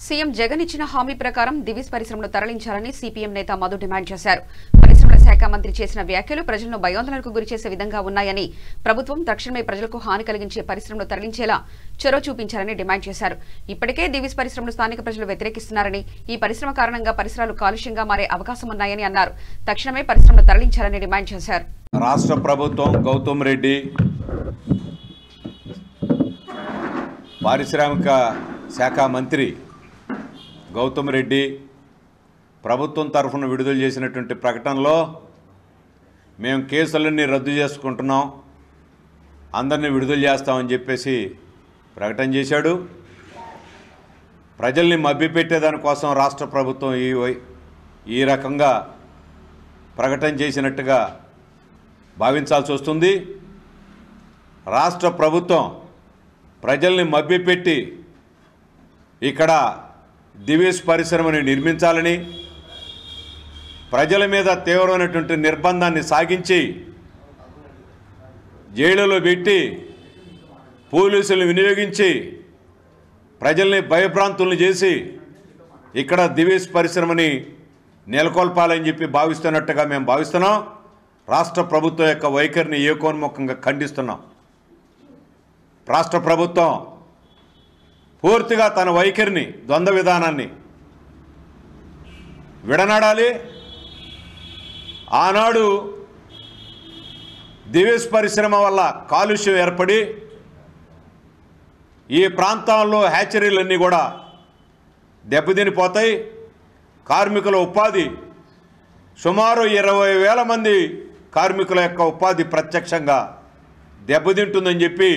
CM Jagan ఇచ్చిన హామీ ప్రకారం దివీస్ పరిశ్రమను తరలించాలని సిపిఎం నేత మధు డిమాండ్ చేశారు. పరిశ్రమల శాఖ మంత్రి చేసిన వ్యాఖ్యలు ప్రజలను భయాందోళనకు గురిచేసే విధంగా ఉన్నాయని, ప్రభుత్వం తక్షణమే ప్రజలకు హాని కలిగించే పరిశ్రమను తరలించేలా చొరవ చూపించాలని డిమాండ్ చేశారు. ఇప్పటికే దివీస్ పరిశ్రమను స్థానిక ప్రజలు వ్యతిరేకిస్తున్నారని, ఈ పరిశ్రమ కారణంగా పరిసరాలు కాలుష్యంగా మారే అవకాశం ఉన్నాయని అన్నారు. తక్షణమే పరిశ్రమను తరలించాలని డిమాండ్ చేశారు. రాష్ట్ర ప్రభుత్వం గౌతమ్ రెడ్డి పారిశ్రామిక శాఖ మంత్రి గౌతమ్ రెడ్డి ప్రభుత్వం తరఫున విడుదల చేసినటువంటి ప్రకటనలో మేము కేసులన్నీ రద్దు చేసుకుంటున్నాం, అందరినీ విడుదల చేస్తామని చెప్పేసి ప్రకటన చేశాడు. ప్రజల్ని మభ్యపెట్టేదానికోసం రాష్ట్ర ప్రభుత్వం ఈ రకంగా ప్రకటన చేసినట్టుగా భావించాల్సి వస్తుంది. రాష్ట్ర ప్రభుత్వం ప్రజల్ని మభ్యపెట్టి ఇక్కడ దివీస్ పరిశ్రమని నిర్మించాలని, ప్రజల మీద తీవ్రమైనటువంటి నిర్బంధాన్ని సాగించి జైలులో పెట్టి పోలీసులను వినియోగించి ప్రజల్ని భయభ్రాంతులను చేసి ఇక్కడ దివీస్ పరిశ్రమని నెలకొల్పాలని చెప్పి భావిస్తున్నట్టుగా మేము భావిస్తున్నాం. రాష్ట్ర ప్రభుత్వం యొక్క వైఖరిని ఏకోన్ముఖంగా ఖండిస్తున్నాం. రాష్ట్ర ప్రభుత్వం పూర్తిగా తన వైఖరిని, ద్వంద్వ విధానాన్ని విడనాడాలి. ఆనాడు దివీస్ పరిశ్రమ వల్ల కాలుష్యం ఏర్పడి ఈ ప్రాంతాల్లో హ్యాచరీలన్నీ కూడా దెబ్బతినిపోతాయి. కార్మికుల ఉపాధి సుమారు 20,000 మంది కార్మికుల యొక్క ఉపాధి ప్రత్యక్షంగా దెబ్బతింటుందని చెప్పి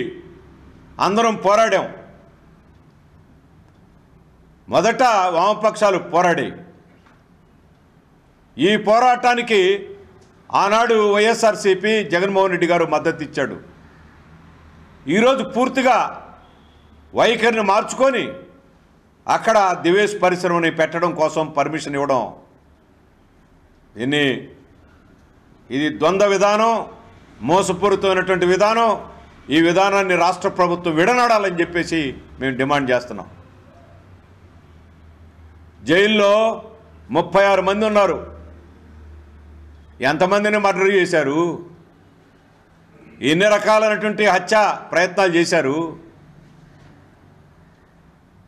అందరం పోరాడాం. మొదట వామపక్షాలు పోరాడి ఈ పోరాటానికి ఆనాడు వైఎస్ఆర్సీపీ జగన్మోహన్ రెడ్డి గారు మద్దతు ఇచ్చాడు. ఈరోజు పూర్తిగా వైఖరిని మార్చుకొని అక్కడ దివీస్ పరిశ్రమని పెట్టడం కోసం పర్మిషన్ ఇవ్వడం, ఇది ద్వంద్వ విధానం, మోసపూరితమైనటువంటి విధానం. ఈ విధానాన్ని రాష్ట్ర ప్రభుత్వం విడనాడాలని చెప్పేసి మేము డిమాండ్ చేస్తున్నాం. జైల్లో 36 మంది ఉన్నారు. ఎంతమందిని మర్డర్ చేశారు, ఎన్ని రకాలైనటువంటి హత్య ప్రయత్నాలు చేశారు.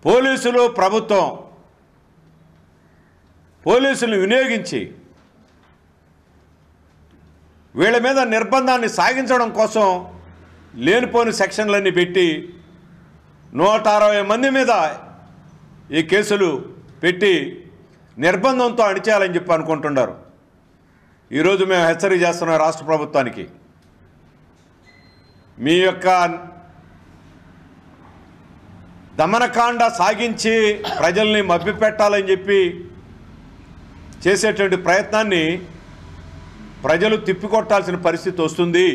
పోలీసులు, ప్రభుత్వం పోలీసులు వినియోగించి వీళ్ళ మీద నిర్బంధాన్ని సాగించడం కోసం లేనిపోని సెక్షన్లన్నీ పెట్టి 160 మంది మీద ఈ కేసులు పెట్టి నిర్బంధంతో అణిచేయాలని చెప్పి అనుకుంటున్నారు. ఈరోజు మేము హెచ్చరిక చేస్తున్నాం రాష్ట్ర ప్రభుత్వానికి, మీ యొక్క దమనకాండ సాగించి ప్రజల్ని మభ్యపెట్టాలని చెప్పి చేసేటువంటి ప్రయత్నాన్ని ప్రజలు తిప్పికొట్టాల్సిన పరిస్థితి వస్తుంది.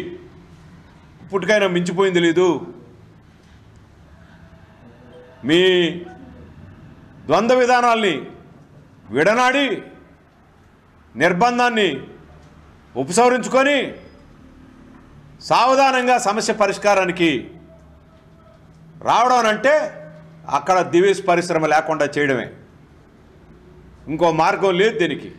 ఇప్పటికైనా మించిపోయింది లేదు. మీ ద్వంద్వ విధానాల్ని విడనాడి నిర్బంధాన్ని ఉపసంహరించుకొని సావధానంగా సమస్య పరిష్కారానికి రావడం అంటే అక్కడ దివీస్ పరిశ్రమ లేకుండా చేయడమే. ఇంకో మార్గం లేదు దీనికి.